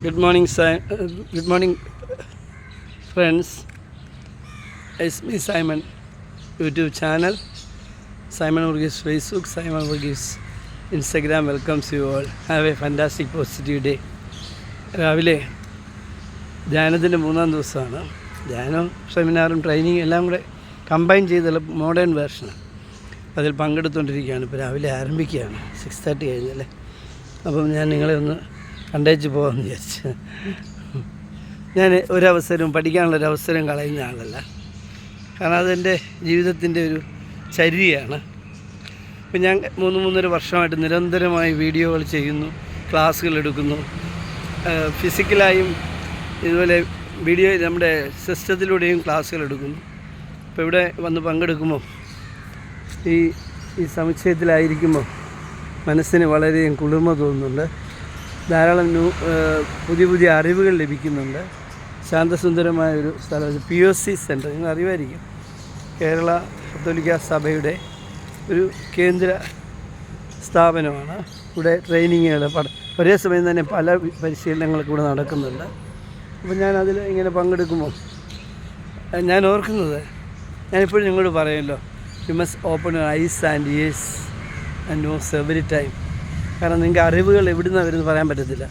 Good morning, good morning, friends. It's me, Simon. YouTube channel, Simon Varghese Facebook, Simon Varghese Instagram. Welcomes you all. Have a fantastic, positive day. രാവിലെ ധ്യാനത്തിൻ്റെ 3-ാം ദിവസമാണ്. ധ്യാനം, സെമിനാറും ട്രെയിനിങ്ങും എല്ലാം കൂടെ combine ചെയ്തുള്ള modern വേർഷനാണ്. അതിൽ പങ്കെടുത്തുകൊണ്ടിരിക്കുകയാണ്. ഇപ്പോൾ രാവിലെ ആരംഭിക്കുകയാണ്. 6:30 കഴിഞ്ഞല്ലേ. അപ്പം ഞാൻ നിങ്ങളെ ഒന്ന് കണ്ടേച്ച് പോകാമെന്ന് വിചാരിച്ചു. ഞാൻ ഒരവസരവും പഠിക്കാനുള്ളൊരവസരം കളയുന്ന ആളല്ല. കാരണം അതെൻ്റെ ജീവിതത്തിൻ്റെ ഒരു ചര്യയാണ്. ഇപ്പം ഞാൻ 3-3.5 വർഷമായിട്ട് നിരന്തരമായി വീഡിയോകൾ ചെയ്യുന്നു, ക്ലാസ്സുകൾ എടുക്കുന്നു. ഫിസിക്കലായും ഇതുപോലെ വീഡിയോ നമ്മുടെ സിസ്റ്റത്തിലൂടെയും ക്ലാസ്സുകൾ എടുക്കുന്നു. ഇപ്പോൾ ഇവിടെ വന്ന് പങ്കെടുക്കുമ്പോൾ ഈ സമുച്ചയത്തിലായിരിക്കുമ്പോൾ മനസ്സിന് വളരെയും കുളിർമ തോന്നുന്നുണ്ട്. ധാരാളം പുതിയ അറിവുകൾ ലഭിക്കുന്നുണ്ട്. ശാന്തസുന്ദരമായൊരു സ്ഥലം, POC സെൻറ്റർ, നിങ്ങൾ അറിവായിരിക്കും. കേരള കത്തോലിക്ക സഭയുടെ ഒരു കേന്ദ്ര സ്ഥാപനമാണ്. ഇവിടെ ട്രെയിനിങ്ങുകൾ ഒരേ സമയം തന്നെ പല പരിശീലനങ്ങളൊക്കെ ഇവിടെ നടക്കുന്നുണ്ട്. അപ്പോൾ ഞാനതിൽ ഇങ്ങനെ പങ്കെടുക്കുമ്പോൾ ഞാൻ ഓർക്കുന്നത്, ഞാനിപ്പോഴും നിങ്ങളോട് പറയുമല്ലോ, you must open your eyes and ears and nose every time. കാരണം നിങ്ങൾക്ക് അറിവുകൾ എവിടെ നിന്നാണ് വരുന്നത് പറയാൻ പറ്റത്തില്ല.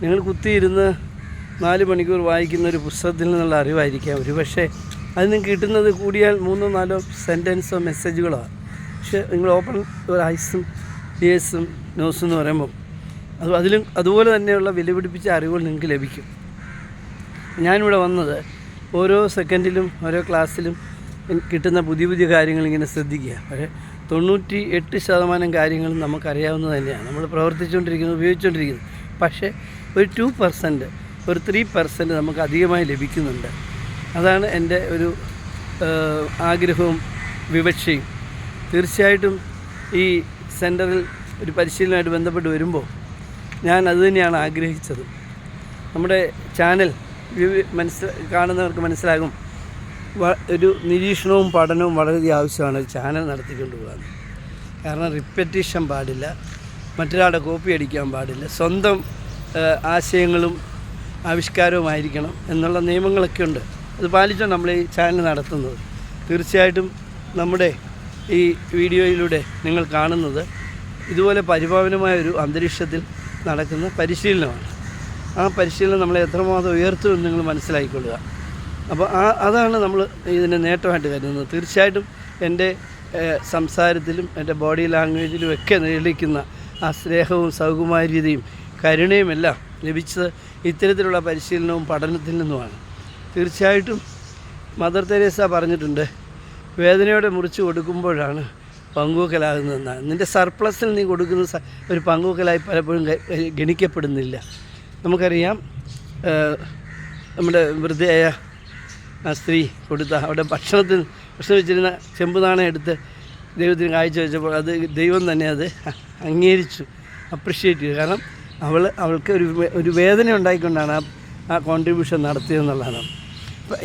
നിങ്ങൾ കുത്തിയിരുന്ന് 4 മണിക്കൂർ വായിക്കുന്ന ഒരു പുസ്തകത്തിൽ നിന്നുള്ള അറിവായിരിക്കാം ഒരു പക്ഷേ അത് നിങ്ങൾക്ക് കിട്ടുന്നത് കൂടിയാൽ 3-4 സെൻറ്റൻസോ മെസ്സേജുകളോ. പക്ഷേ നിങ്ങൾ ഓപ്പൺ ഒരു ഐസും ഇയേഴ്സും നോസും എന്ന് പറയുമ്പോൾ അതിലും അതുപോലെ തന്നെയുള്ള വിലപിടിപ്പിച്ച അറിവുകൾ നിങ്ങൾക്ക് ലഭിക്കും. ഞാനിവിടെ വന്നത് ഓരോ സെക്കൻഡിലും ഓരോ ക്ലാസ്സിലും കിട്ടുന്ന പുതിയ കാര്യങ്ങൾ ഇങ്ങനെ ശ്രദ്ധിക്കുക. പക്ഷേ 98% കാര്യങ്ങളും നമുക്കറിയാവുന്നത് തന്നെയാണ്, നമ്മൾ പ്രവർത്തിച്ചുകൊണ്ടിരിക്കുന്നത്, ഉപയോഗിച്ചുകൊണ്ടിരിക്കുന്നത്. പക്ഷേ ഒരു 2%, ഒരു 3% നമുക്ക് അധികമായി ലഭിക്കുന്നുണ്ട്. അതാണ് എൻ്റെ ഒരു ആഗ്രഹവും വിവക്ഷയും. തീർച്ചയായിട്ടും ഈ സെൻറ്ററിൽ ഒരു പരിശീലനമായിട്ട് ബന്ധപ്പെട്ട് വരുമ്പോൾ ഞാൻ അതുതന്നെയാണ് ആഗ്രഹിച്ചത്. നമ്മുടെ ചാനൽ കാണുന്നവർക്ക് മനസ്സിലാകും, ഒരു നിരീക്ഷണവും പഠനവും വളരെയധികം ആവശ്യമാണ് ഒരു ചാനൽ നടത്തിക്കൊണ്ട് പോകാൻ. കാരണം റിപ്പറ്റീഷൻ പാടില്ല, മറ്റൊരാളുടെ കോപ്പി അടിക്കാൻ പാടില്ല, സ്വന്തം ആശയങ്ങളും ആവിഷ്കാരവുമായിരിക്കണം എന്നുള്ള നിയമങ്ങളൊക്കെ ഉണ്ട്. അത് പാലിച്ചാണ് നമ്മൾ ഈ ചാനൽ നടത്തുന്നത്. തീർച്ചയായിട്ടും നമ്മുടെ ഈ വീഡിയോയിലൂടെ നിങ്ങൾ കാണുന്നത് ഇതുപോലെ പരിപാവനമായൊരു അന്തരീക്ഷത്തിൽ നടക്കുന്ന പരിശീലനമാണ്. ആ പരിശീലനം നമ്മളെ എത്രമാത്രം ഉയർത്തുമെന്ന് നിങ്ങൾ മനസ്സിലാക്കിക്കൊള്ളുക. അപ്പോൾ അതാണ് നമ്മൾ ഇതിൻ്റെ നേട്ടമായിട്ട് കരുതുന്നത്. തീർച്ചയായിട്ടും എൻ്റെ സംസാരത്തിലും എൻ്റെ ബോഡി ലാംഗ്വേജിലും ഒക്കെ നിലനിൽക്കുന്ന ആ സ്നേഹവും സൗകുമാര്യതയും കരുണയും എല്ലാം ലഭിച്ചത് ഇത്തരത്തിലുള്ള പരിശീലനവും പഠനത്തിൽ നിന്നുമാണ്. തീർച്ചയായിട്ടും മദർ തെരേസ പറഞ്ഞിട്ടുണ്ട്, വേദനയോടെ മുറിച്ച് കൊടുക്കുമ്പോഴാണ് പങ്കുവെക്കലാകുന്നതെന്നാണ്. നിൻ്റെ സർപ്ലസിൽ നീ കൊടുക്കുന്ന ഒരു പങ്കുവെക്കലായി പലപ്പോഴും ഗണിക്കപ്പെടുന്നില്ല. നമുക്കറിയാം, നമ്മുടെ വൃദ്ധയായ ആ സ്ത്രീ കൊടുത്ത അവിടെ ഭക്ഷണം വെച്ചിരുന്ന ചെമ്പ് നാണയം എടുത്ത് ദൈവത്തിന് കാഴ്ച വെച്ചപ്പോൾ അത് ദൈവം തന്നെ അത് അംഗീകരിച്ചു, അപ്രിഷ്യേറ്റ് ചെയ്തു. കാരണം അവൾക്ക് ഒരു വേദന ഉണ്ടായിക്കൊണ്ടാണ് ആ കോൺട്രിബ്യൂഷൻ നടത്തിയതെന്നുള്ളതാണ്.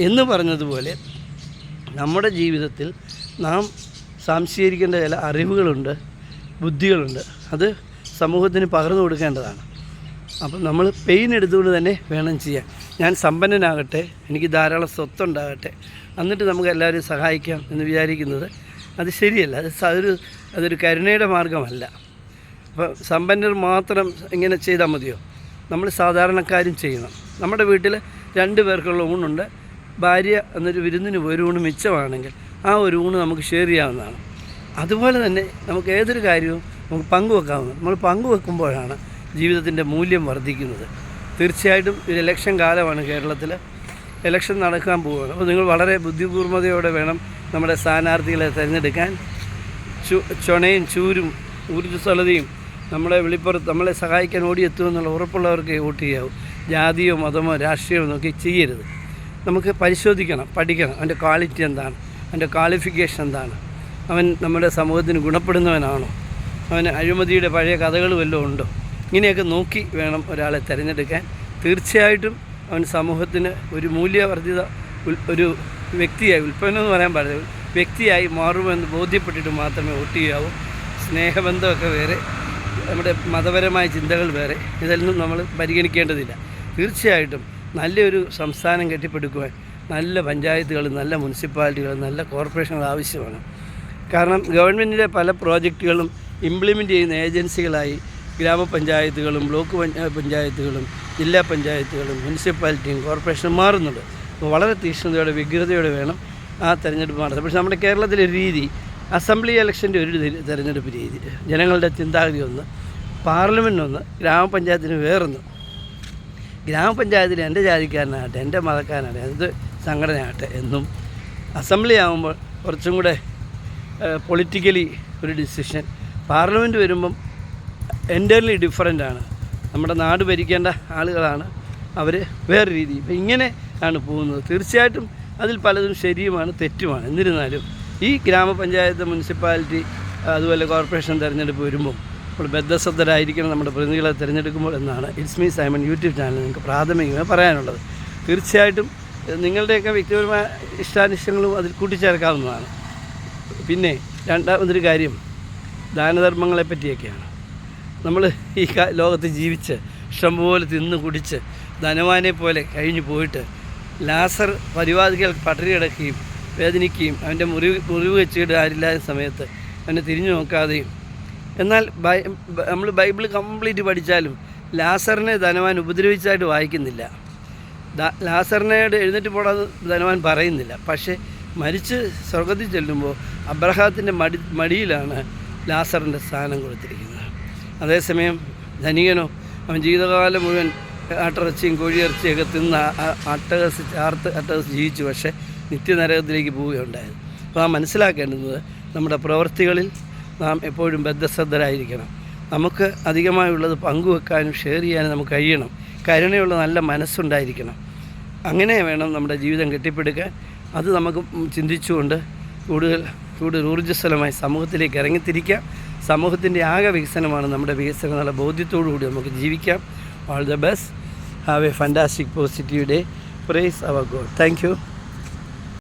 എന്ന് പറഞ്ഞതുപോലെ നമ്മുടെ ജീവിതത്തിൽ നാം സംശീകരിക്കേണ്ട ചില അറിവുകളുണ്ട്, ബുദ്ധികളുണ്ട്. അത് സമൂഹത്തിന് പകർന്നു കൊടുക്കേണ്ടതാണ്. അപ്പം നമ്മൾ പെയിൻ എടുത്തുകൊണ്ട് തന്നെ വേണം ചെയ്യാൻ. ഞാൻ സമ്പന്നനാകട്ടെ, എനിക്ക് ധാരാളം സ്വത്തുണ്ടാകട്ടെ, എന്നിട്ട് നമുക്ക് എല്ലാവരും സഹായിക്കാം എന്ന് വിചാരിക്കുന്നത് അത് ശരിയല്ല. അതൊരു കരുണയുടെ മാർഗമല്ല. അപ്പോൾ സമ്പന്നർ മാത്രം ഇങ്ങനെ ചെയ്താൽ മതിയോ? നമ്മൾ സാധാരണക്കാരും ചെയ്യണം. നമ്മുടെ വീട്ടിൽ 2 പേർക്കുള്ള ഊണുണ്ട്, ഭാര്യ എന്നൊരു വിരുന്നിന് ഒരു ഊണ് മിച്ചമാണെങ്കിൽ ആ ഒരു ഊണ് നമുക്ക് ഷെയർ ചെയ്യാവുന്നതാണ്. അതുപോലെ തന്നെ നമുക്ക് ഏതൊരു കാര്യവും നമുക്ക് പങ്കുവെക്കാവുന്നതാണ്. നമ്മൾ പങ്കുവെക്കുമ്പോഴാണ് ജീവിതത്തിൻ്റെ മൂല്യം വർദ്ധിക്കുന്നത്. തീർച്ചയായിട്ടും ഒരു ഇലക്ഷൻ കാലമാണ്. കേരളത്തിൽ ഇലക്ഷൻ നടക്കാൻ പോവുകയാണ്. അപ്പോൾ നിങ്ങൾ വളരെ ബുദ്ധിപൂർവ്വതയോടെ വേണം നമ്മുടെ സ്ഥാനാർത്ഥികളെ തിരഞ്ഞെടുക്കാൻ. ചൊണയും ചൂരും ഊർജ്ജസ്വലതയും നമ്മളെ സഹായിക്കാൻ ഓടിയെത്തുമെന്നുള്ള ഉറപ്പുള്ളവർക്ക് വോട്ട് ചെയ്യാവൂ. ജാതിയോ മതമോ രാഷ്ട്രീയമോ നോക്കി ചെയ്യരുത്. നമുക്ക് പരിശോധിക്കണം, പഠിക്കണം, അവൻ്റെ ക്വാളിറ്റി എന്താണ്, അവൻ്റെ ക്വാളിഫിക്കേഷൻ എന്താണ്, അവൻ നമ്മുടെ സമൂഹത്തിന് ഗുണപ്പെടുന്നവനാണോ, അവന് അഴിമതിയുടെ പഴയ കഥകൾ വല്ലതും ഉണ്ടോ, ഇങ്ങനെയൊക്കെ നോക്കി വേണം ഒരാളെ തിരഞ്ഞെടുക്കാൻ. തീർച്ചയായിട്ടും അവൻ സമൂഹത്തിന് ഒരു മൂല്യവർദ്ധിത ഒരു വ്യക്തിയായി, ഉൽപ്പന്നം എന്ന് പറയാൻ പാടില്ല, വ്യക്തിയായി മാറുമെന്ന് ബോധ്യപ്പെട്ടിട്ട് മാത്രമേ വോട്ട് ചെയ്യാവൂ. സ്നേഹബന്ധമൊക്കെ വേറെ, നമ്മുടെ മതപരമായ ചിന്തകൾ വേറെ, ഇതൊന്നും നമ്മൾ പരിഗണിക്കേണ്ടതില്ല. തീർച്ചയായിട്ടും നല്ലൊരു സംസ്ഥാനം കെട്ടിപ്പടുക്കുവാൻ നല്ല പഞ്ചായത്തുകൾ, നല്ല മുനിസിപ്പാലിറ്റികൾ, നല്ല കോർപ്പറേഷനുകൾ ആവശ്യമാണ്. കാരണം ഗവൺമെൻറ്റിൻ്റെ പല പ്രോജക്റ്റുകളും ഇംപ്ലിമെൻ്റ് ചെയ്യുന്ന ഏജൻസികളായി ഗ്രാമപഞ്ചായത്തുകളും ബ്ലോക്ക് പഞ്ചായത്തുകളും ജില്ലാ പഞ്ചായത്തുകളും മുനിസിപ്പാലിറ്റിയും കോർപ്പറേഷനും മാറുന്നുണ്ട്. അപ്പോൾ വളരെ തീക്ഷ്ണതയോടെ വ്യഗ്രതയോടെ വേണം ആ തെരഞ്ഞെടുപ്പ് നടത്തുന്നത്. പക്ഷേ നമ്മുടെ കേരളത്തിലെ രീതി അസംബ്ലി ഇലക്ഷൻ്റെ ഒരു തെരഞ്ഞെടുപ്പ് രീതി, ജനങ്ങളുടെ ചിന്താഗതി ഒന്ന്, പാർലമെൻറ്റിനൊന്ന്, ഗ്രാമപഞ്ചായത്തിന് വേറൊന്ന്. ഗ്രാമപഞ്ചായത്തിൽ എൻ്റെ ജാതിക്കാരനാകട്ടെ, എൻ്റെ മതക്കാരനാകട്ടെ, എന്ത് സംഘടനയാകട്ടെ എന്നും അസംബ്ലി ആകുമ്പോൾ കുറച്ചും കൂടെ പൊളിറ്റിക്കലി ഒരു ഡിസിഷൻ. പാർലമെൻറ്റ് വരുമ്പം എൻ്റർലി ഡിഫറൻ്റാണ്. നമ്മുടെ നാട് ഭരിക്കേണ്ട ആളുകളാണ് അവർ, വേറെ രീതി. ഇപ്പം ഇങ്ങനെ ആണ് പോകുന്നത്. തീർച്ചയായിട്ടും അതിൽ പലതും ശരിയുമാണ്, തെറ്റുമാണ്. എന്നിരുന്നാലും ഈ ഗ്രാമപഞ്ചായത്ത്, മുനിസിപ്പാലിറ്റി, അതുപോലെ കോർപ്പറേഷൻ തിരഞ്ഞെടുപ്പ് വരുമ്പോൾ നമ്മൾ ബദ്ധശ്രദ്ധരായിരിക്കണം നമ്മുടെ പ്രതിനിധികളെ തിരഞ്ഞെടുക്കുമ്പോൾ എന്നാണ് it's me Simon YouTube channel നിങ്ങൾക്ക് പ്രാഥമികമായി പറയാനുള്ളത്. തീർച്ചയായിട്ടും നിങ്ങളുടെയൊക്കെ വ്യക്തിപരമായ ഇഷ്ടാനിഷ്ടങ്ങളും അതിൽ കൂട്ടിച്ചേർക്കാവുന്നതാണ്. പിന്നെ രണ്ടാമതൊരു കാര്യം ദാനധർമ്മങ്ങളെ പറ്റിയൊക്കെയാണ്. നമ്മൾ ഈ ലോകത്ത് ജീവിച്ച് ഇഷ്ടംപോലെ തിന്ന് കുടിച്ച് ധനവാനെ പോലെ കഴിഞ്ഞു പോയിട്ട് ലാസർ പരിവാദികൾ പട്ടിണി കിടക്കുകയും വേദനിക്കുകയും അവൻ്റെ മുറിവ് വെച്ചിട്ട് ആരില്ലാത്ത സമയത്ത് അവനെ തിരിഞ്ഞു നോക്കാതെയും, എന്നാൽ നമ്മൾ ബൈബിൾ കംപ്ലീറ്റ് പഠിച്ചാലും ലാസറിനെ ധനവാൻ ഉപദ്രവിച്ചായിട്ട് വായിക്കുന്നില്ല. ലാസറിനോട് എഴുന്നേറ്റ് പോടാന്ന് ധനവാൻ പറയുന്നില്ല. പക്ഷേ മരിച്ച് സ്വർഗത്തിൽ ചെല്ലുമ്പോൾ അബ്രഹാത്തിൻ്റെ മടിയിലാണ് ലാസറിൻ്റെ സ്ഥാനം കൊടുത്തിരിക്കുന്നത്. അതേസമയം ധനികനോ അവൻ ജീവിതകാലം മുഴുവൻ ആട്ടിറച്ചിയും കോഴിയിറച്ചിയൊക്കെ തിന്ന് അട്ടഹസിച്ച് ജീവിച്ചു, പക്ഷേ നിത്യനരകത്തിലേക്ക് പോവുകയുണ്ടായത്. അപ്പോൾ നാം മനസ്സിലാക്കേണ്ടുന്നത് നമ്മുടെ പ്രവൃത്തികളിൽ നാം എപ്പോഴും ബദ്ധശ്രദ്ധരായിരിക്കണം. നമുക്ക് അധികമായുള്ളത് പങ്കുവെക്കാനും ഷെയർ ചെയ്യാനും നമുക്ക് കഴിയണം. കരുണയുള്ള നല്ല മനസ്സുണ്ടായിരിക്കണം. അങ്ങനെ വേണം നമ്മുടെ ജീവിതം കെട്ടിപ്പടുക്കാൻ. അത് നമുക്ക് ചിന്തിച്ചുകൊണ്ട് കൂടുതൽ ഊർജ്ജസ്വലമായി സമൂഹത്തിലേക്ക് ഇറങ്ങിത്തിരിക്കാം. സമൂഹത്തിൻ്റെ ആകെ വികസനമാണ് നമ്മുടെ വികസനം എന്നുള്ള ബോധ്യത്തോടു കൂടി നമുക്ക് ജീവിക്കാം. All the best. Have a fantastic positive day. Praise our God. Thank you.